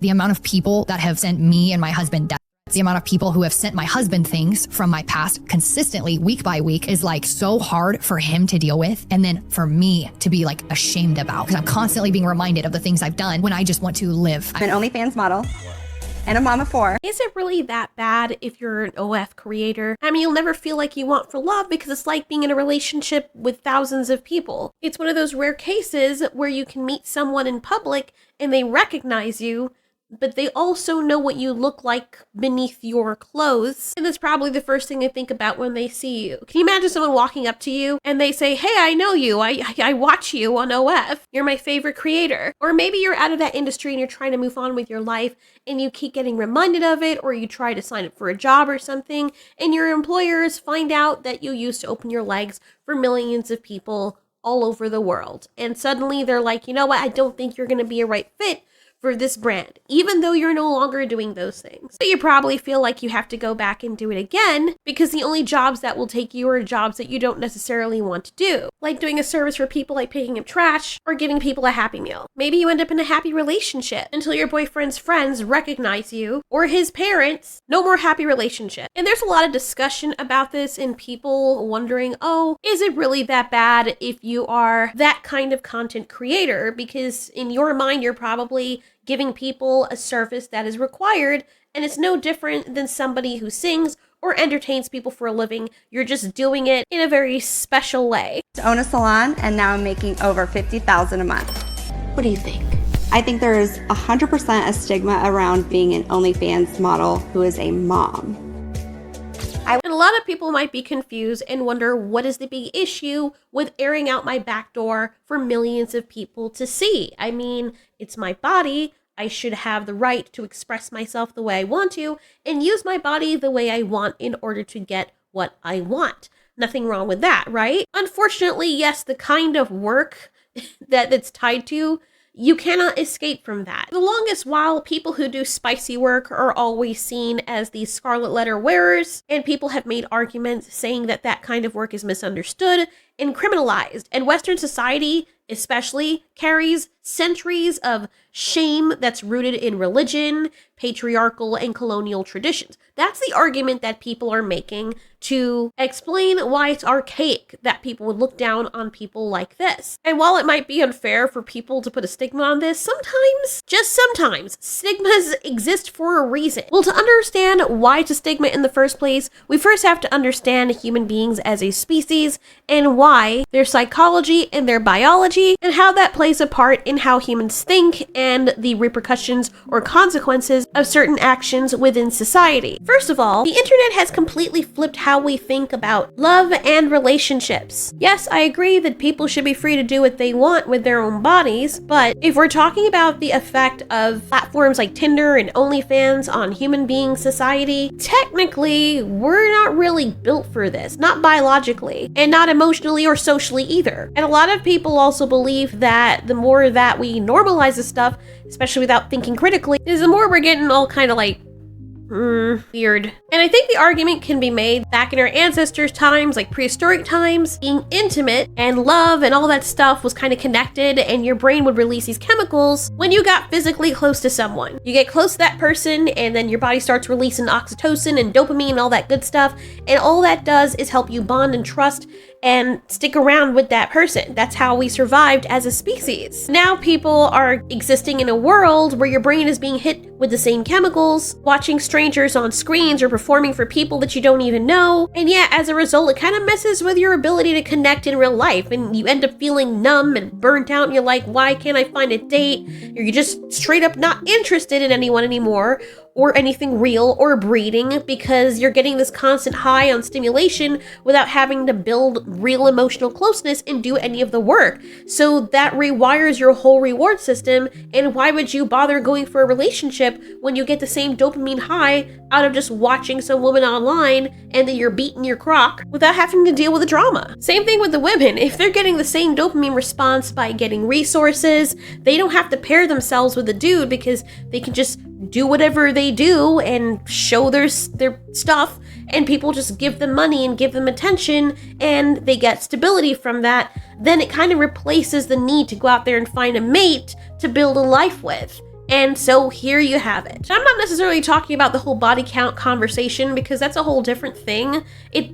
The amount of people that have sent me and my husband death, the amount of people who have sent my husband things from my past consistently week by week is like so hard for him to deal with. And then for me to be like ashamed about, because I'm constantly being reminded of the things I've done when I just want to live. I'm an OnlyFans model and a mom of 4. Is it really that bad if you're an OF creator? I mean, you'll never feel like you want for love because it's like being in a relationship with thousands of people. It's one of those rare cases where you can meet someone in public and they recognize you, but they also know what you look like beneath your clothes. And that's probably the first thing they think about when they see you. Can you imagine someone walking up to you and they say, hey, I know you. I watch you on OF. You're my favorite creator. Or maybe you're out of that industry and you're trying to move on with your life and you keep getting reminded of it, or you try to sign up for a job or something and your employers find out that you used to open your legs for millions of people all over the world. And suddenly they're like, you know what? I don't think you're going to be a right fit for this brand, even though you're no longer doing those things. So you probably feel like you have to go back and do it again because the only jobs that will take you are jobs that you don't necessarily want to do, like doing a service for people like picking up trash or giving people a Happy Meal. Maybe you end up in a happy relationship until your boyfriend's friends recognize you, or his parents. No more happy relationship. And there's a lot of discussion about this and people wondering, oh, is it really that bad if you are that kind of content creator? Because in your mind, you're probably giving people a service that is required, and it's no different than somebody who sings or entertains people for a living. You're just doing it in a very special way. To own a salon, and now I'm making over $50,000 a month. What do you think? I think there is 100% a stigma around being an OnlyFans model who is a mom. And a lot of people might be confused and wonder, what is the big issue with airing out my back door for millions of people to see? I mean, it's my body. I should have the right to express myself the way I want to and use my body the way I want in order to get what I want. Nothing wrong with that, right? Unfortunately, yes, the kind of work that it's tied to, you cannot escape from that. For the longest while, people who do spicy work are always seen as the scarlet letter wearers, and people have made arguments saying that that kind of work is misunderstood and criminalized. And Western society, especially, carries centuries of shame that's rooted in religion, patriarchal, and colonial traditions. That's the argument that people are making to explain why it's archaic that people would look down on people like this. And while it might be unfair for people to put a stigma on this, sometimes, just sometimes, stigmas exist for a reason. Well, to understand why it's a stigma in the first place, we first have to understand human beings as a species and why their psychology and their biology and how that plays a part in how humans think and the repercussions or consequences of certain actions within society. First of all, the internet has completely flipped how we think about love and relationships. Yes, I agree that people should be free to do what they want with their own bodies, but if we're talking about the effect of platforms like Tinder and OnlyFans on human being society, technically, we're not really built for this, not biologically, and not emotionally or socially either. And a lot of people also believe that the more that we normalize this stuff, especially without thinking critically, is the more we're getting all kind of like weird. And I think the argument can be made back in our ancestors' times, like prehistoric times, being intimate and love and all that stuff was kind of connected, and your brain would release these chemicals when you got physically close to someone. You get close to that person and then your body starts releasing oxytocin and dopamine and all that good stuff, and all that does is help you bond and trust and stick around with that person. That's how we survived as a species. Now people are existing in a world where your brain is being hit with the same chemicals, watching strangers on screens or performing for people that you don't even know. And yeah, as a result, it kind of messes with your ability to connect in real life, and you end up feeling numb and burnt out, and you're like, why can't I find a date? Or you're just straight up not interested in anyone anymore, or anything real or breeding, because you're getting this constant high on stimulation without having to build real emotional closeness and do any of the work. So that rewires your whole reward system, and why would you bother going for a relationship when you get the same dopamine high out of just watching some woman online and then you're beating your crock without having to deal with the drama? Same thing with the women. If they're getting the same dopamine response by getting resources, they don't have to pair themselves with a dude because they can just do whatever they do and show their stuff, and people just give them money and give them attention, and they get stability from that. Then it kind of replaces the need to go out there and find a mate to build a life with. And so here you have it. I'm not necessarily talking about the whole body count conversation because that's a whole different thing.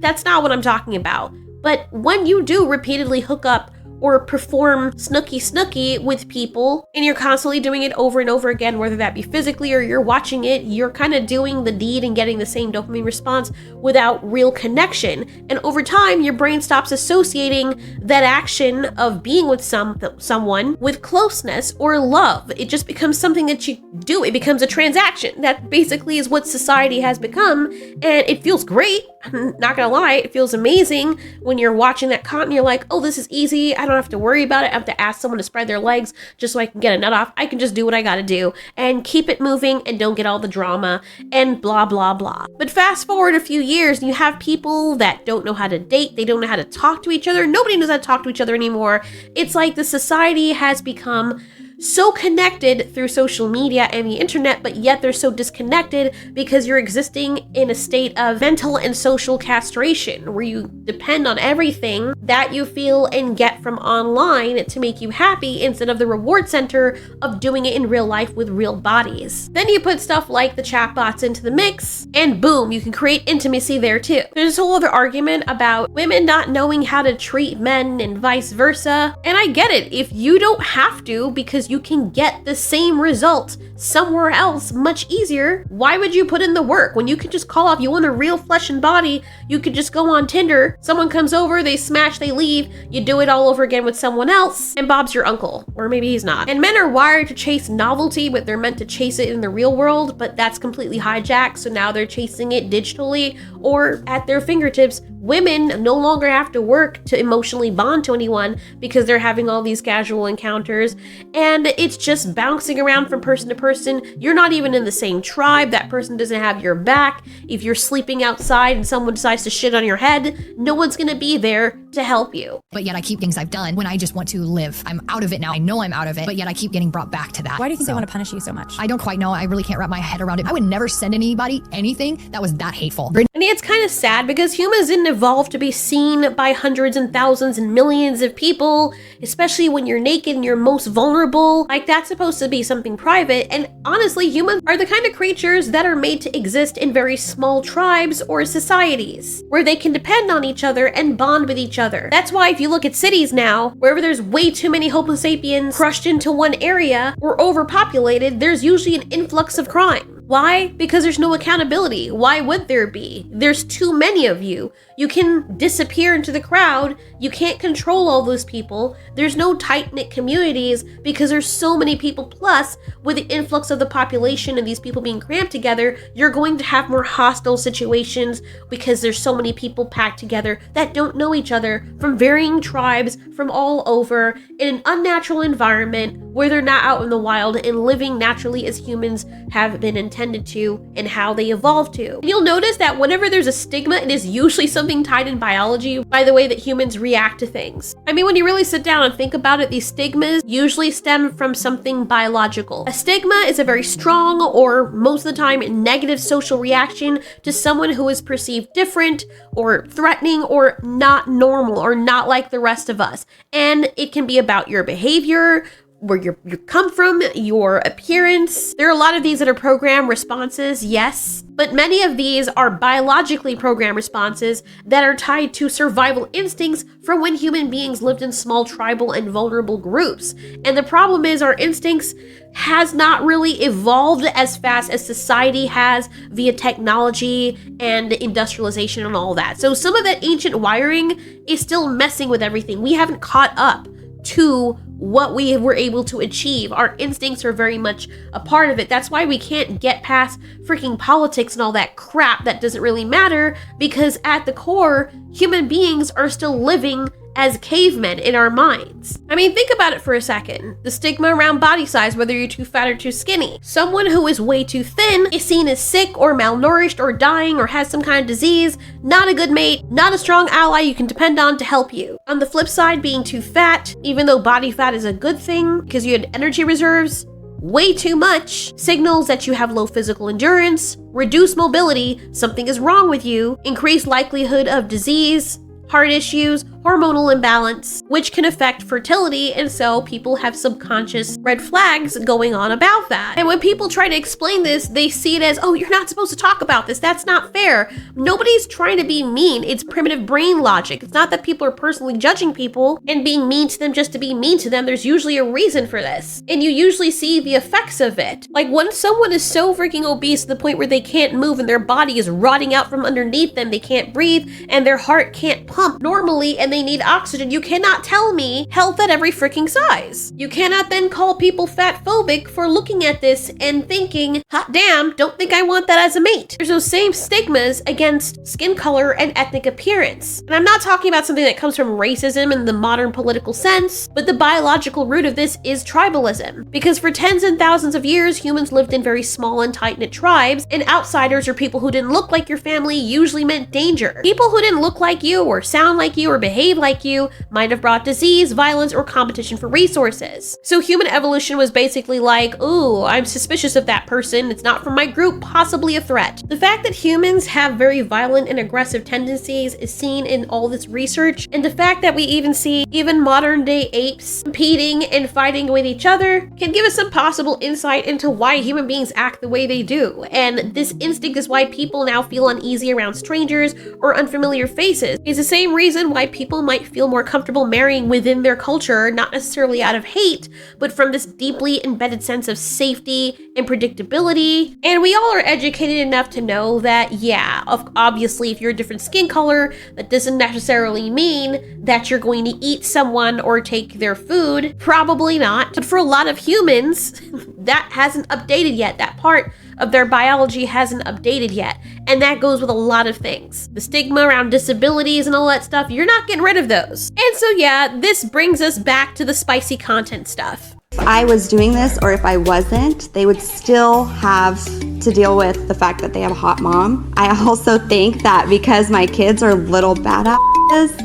That's not what I'm talking about. But when you do repeatedly hook up or perform snooky with people, and you're constantly doing it over and over again, whether that be physically or you're watching it, you're kind of doing the deed and getting the same dopamine response without real connection. And over time, your brain stops associating that action of being with someone with closeness or love. It just becomes something that you do. It becomes a transaction. That basically is what society has become, and it feels great. I'm not gonna lie, it feels amazing when you're watching that content. You're like, oh, this is easy. I don't have to worry about it. I have to ask someone to spread their legs just so I can get a nut off. I can just do what I gotta do and keep it moving and don't get all the drama and blah, blah, blah. But fast forward a few years and you have people that don't know how to date. They don't know how to talk to each other. Nobody knows how to talk to each other anymore. It's like the society has become so connected through social media and the internet, but yet they're so disconnected because you're existing in a state of mental and social castration where you depend on everything that you feel and get from online to make you happy instead of the reward center of doing it in real life with real bodies. Then you put stuff like the chatbots into the mix and boom, you can create intimacy there too. There's this whole other argument about women not knowing how to treat men and vice versa. And I get it. If you don't have to because you can get the same result somewhere else much easier, why would you put in the work when you could just call off? You want a real flesh and body, you could just go on Tinder, someone comes over, they smash, they leave, you do it all over again with someone else, and Bob's your uncle. Or maybe he's not. And men are wired to chase novelty, but they're meant to chase it in the real world, but that's completely hijacked, so now they're chasing it digitally or at their fingertips. Women no longer have to work to emotionally bond to anyone because they're having all these casual encounters, and it's just bouncing around from person to person. You're not even in the same tribe. That person doesn't have your back. If you're sleeping outside and someone decides to shit on your head, no one's gonna be there to help you. But yet I keep things I've done when I just want to live. I'm out of it now. I know I'm out of it, but yet I keep getting brought back to that. Why do you think they want to punish you so much? I don't quite know. I really can't wrap my head around it. I would never send anybody anything that was that hateful. And it's kind of sad because humans didn't evolve to be seen by hundreds and thousands and millions of people, especially when you're naked and you're most vulnerable. Like, that's supposed to be something private. And honestly, humans are the kind of creatures that are made to exist in very small tribes or societies where they can depend on each other and bond with each other. That's why if you look at cities now, wherever there's way too many Homo sapiens crushed into one area or overpopulated, there's usually an influx of crime. Why? Because there's no accountability. Why would there be? There's too many of you. You can disappear into the crowd. You can't control all those people. There's no tight-knit communities because there's so many people. Plus, with the influx of the population and these people being cramped together, you're going to have more hostile situations because there's so many people packed together that don't know each other from varying tribes from all over in an unnatural environment where they're not out in the wild and living naturally as humans have been intended to and how they evolved to. And you'll notice that whenever there's a stigma, it is usually something tied in biology by the way that humans react to things. I mean, when you really sit down and think about it, these stigmas usually stem from something biological. A stigma is a very strong or most of the time negative social reaction to someone who is perceived different or threatening or not normal or not like the rest of us. And it can be about your behavior, where you come from, your appearance. There are a lot of these that are programmed responses, yes, but many of these are biologically programmed responses that are tied to survival instincts from when human beings lived in small tribal and vulnerable groups. And the problem is our instincts has not really evolved as fast as society has via technology and industrialization and all that. So some of that ancient wiring is still messing with everything. We haven't caught up to what we were able to achieve. Our instincts are very much a part of it. That's why we can't get past freaking politics and all that crap that doesn't really matter, because at the core, human beings are still living as cavemen in our minds. I mean, think about it for a second. The stigma around body size, whether you're too fat or too skinny. Someone who is way too thin is seen as sick or malnourished or dying or has some kind of disease, not a good mate, not a strong ally you can depend on to help you. On the flip side, being too fat, even though body fat is a good thing because you had energy reserves, way too much signals that you have low physical endurance, reduced mobility, something is wrong with you, increased likelihood of disease, heart issues, hormonal imbalance, which can affect fertility, and so people have subconscious red flags going on about that. And when people try to explain this, they see it as, oh, you're not supposed to talk about this. That's not fair. Nobody's trying to be mean. It's primitive brain logic. It's not that people are personally judging people and being mean to them just to be mean to them. There's usually a reason for this. And you usually see the effects of it. Like when someone is so freaking obese to the point where they can't move and their body is rotting out from underneath them, they can't breathe, and their heart can't pump normally and they need oxygen, you cannot tell me health at every freaking size. You cannot then call people fat phobic for looking at this and thinking, hot damn, don't think I want that as a mate. There's those same stigmas against skin color and ethnic appearance. And I'm not talking about something that comes from racism in the modern political sense, but the biological root of this is tribalism. Because for tens and thousands of years, humans lived in very small and tight-knit tribes, and outsiders or people who didn't look like your family usually meant danger. People who didn't look like you or sound like you or behave like you might have brought disease, violence, or competition for resources. So human evolution was basically like, ooh, I'm suspicious of that person, it's not from my group, possibly a threat. The fact that humans have very violent and aggressive tendencies is seen in all this research, and the fact that we even see even modern day apes competing and fighting with each other can give us some possible insight into why human beings act the way they do. And this instinct is why people now feel uneasy around strangers or unfamiliar faces. It's the same reason why people might feel more comfortable marrying within their culture, not necessarily out of hate, but from this deeply embedded sense of safety and predictability. And we all are educated enough to know that, yeah, obviously if you're a different skin color, that doesn't necessarily mean that you're going to eat someone or take their food. Probably not. But for a lot of humans, that hasn't updated yet. That part of their biology hasn't updated yet. And that goes with a lot of things. The stigma around disabilities and all that stuff, you're not getting rid of those. And so yeah, this brings us back to the spicy content stuff. If I was doing this or if I wasn't, they would still have to deal with the fact that they have a hot mom. I also think that because my kids are little badasses,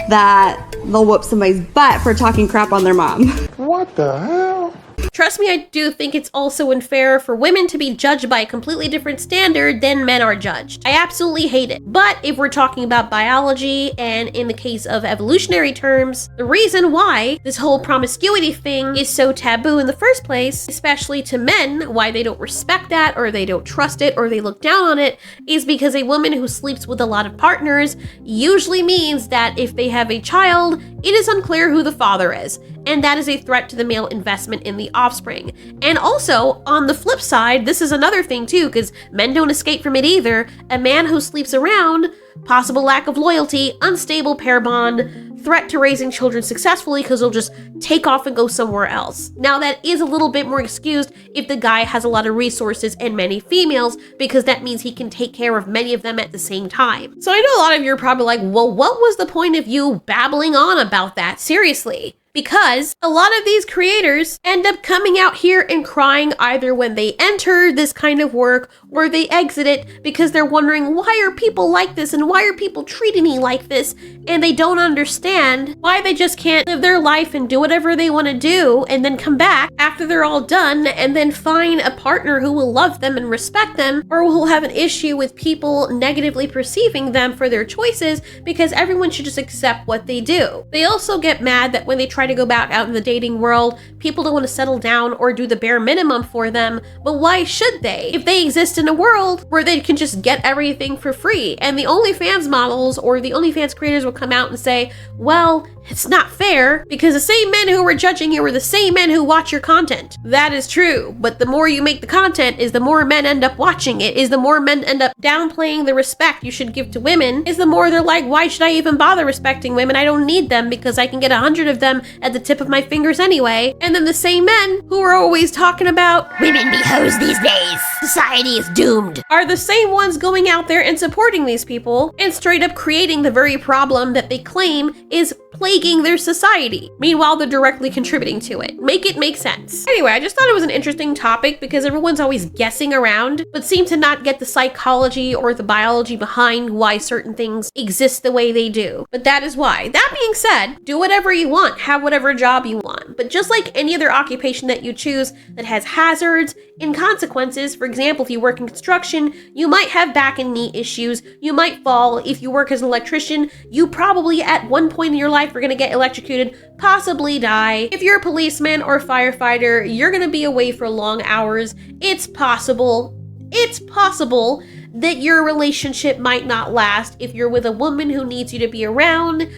that they'll whoop somebody's butt for talking crap on their mom. What the hell? Trust me, I do think it's also unfair for women to be judged by a completely different standard than men are judged. I absolutely hate it. But if we're talking about biology, and in the case of evolutionary terms, the reason why this whole promiscuity thing is so taboo in the first place, especially to men, why they don't respect that, or they don't trust it, or they look down on it, is because a woman who sleeps with a lot of partners usually means that if they have a child, it is unclear who the father is. And that is a threat to the male investment in the offspring. And also, on the flip side, this is another thing too, because men don't escape from it either. A man who sleeps around, possible lack of loyalty, unstable pair bond, threat to raising children successfully because they'll just take off and go somewhere else. Now that is a little bit more excused if the guy has a lot of resources and many females, because that means he can take care of many of them at the same time. So I know a lot of you are probably like, well, what was the point of you babbling on about that? Seriously. Because a lot of these creators end up coming out here and crying either when they enter this kind of work or they exit it because they're wondering, why are people like this and why are people treating me like this? And they don't understand why they just can't live their life and do whatever they want to do and then come back after they're all done and then find a partner who will love them and respect them, or will have an issue with people negatively perceiving them for their choices, because everyone should just accept what they do. They also get mad that when they try to go back out in the dating world, people don't want to settle down or do the bare minimum for them. But why should they? If they exist in a world where they can just get everything for free. And the OnlyFans models or the OnlyFans creators will come out and say, well, it's not fair because the same men who were judging you are the same men who watch your content. That is true, but the more you make the content is the more men end up watching it, is the more men end up downplaying the respect you should give to women, is the more they're like, why should I even bother respecting women? I don't need them because I can get 100 of them at the tip of my fingers anyway. And then the same men who are always talking about women be hoes these days, society is doomed, are the same ones going out there and supporting these people and straight up creating the very problem that they claim is plaguing their society. Meanwhile, they're directly contributing to it. Make it make sense. Anyway, I just thought it was an interesting topic because everyone's always guessing around, but seem to not get the psychology or the biology behind why certain things exist the way they do. But that is why. That being said, do whatever you want, have whatever job you want. But just like any other occupation that you choose that has hazards and consequences, for example, example, if you work in construction, you might have back and knee issues. You might fall. If you work as an electrician, you probably at one point in your life are going to get electrocuted, possibly die. If you're a policeman or a firefighter, you're going to be away for long hours. It's possible that your relationship might not last if you're with a woman who needs you to be around,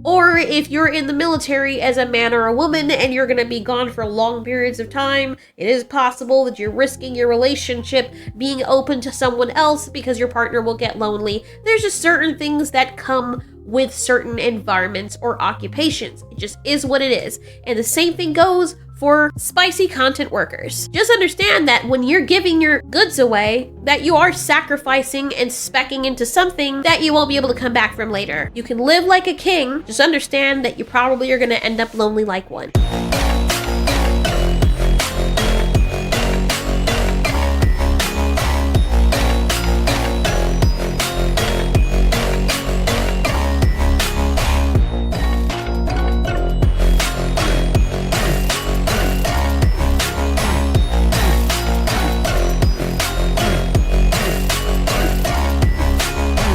or if you're in the military as a man or a woman and you're going to be gone for long periods of time. It is possible that you're risking your relationship being open to someone else because your partner will get lonely. There's just certain things that come with certain environments or occupations. It just is what it is. And the same thing goes for spicy content workers. Just understand that when you're giving your goods away, that you are sacrificing and speccing into something that you won't be able to come back from later. You can live like a king, just understand that you probably are gonna end up lonely like one.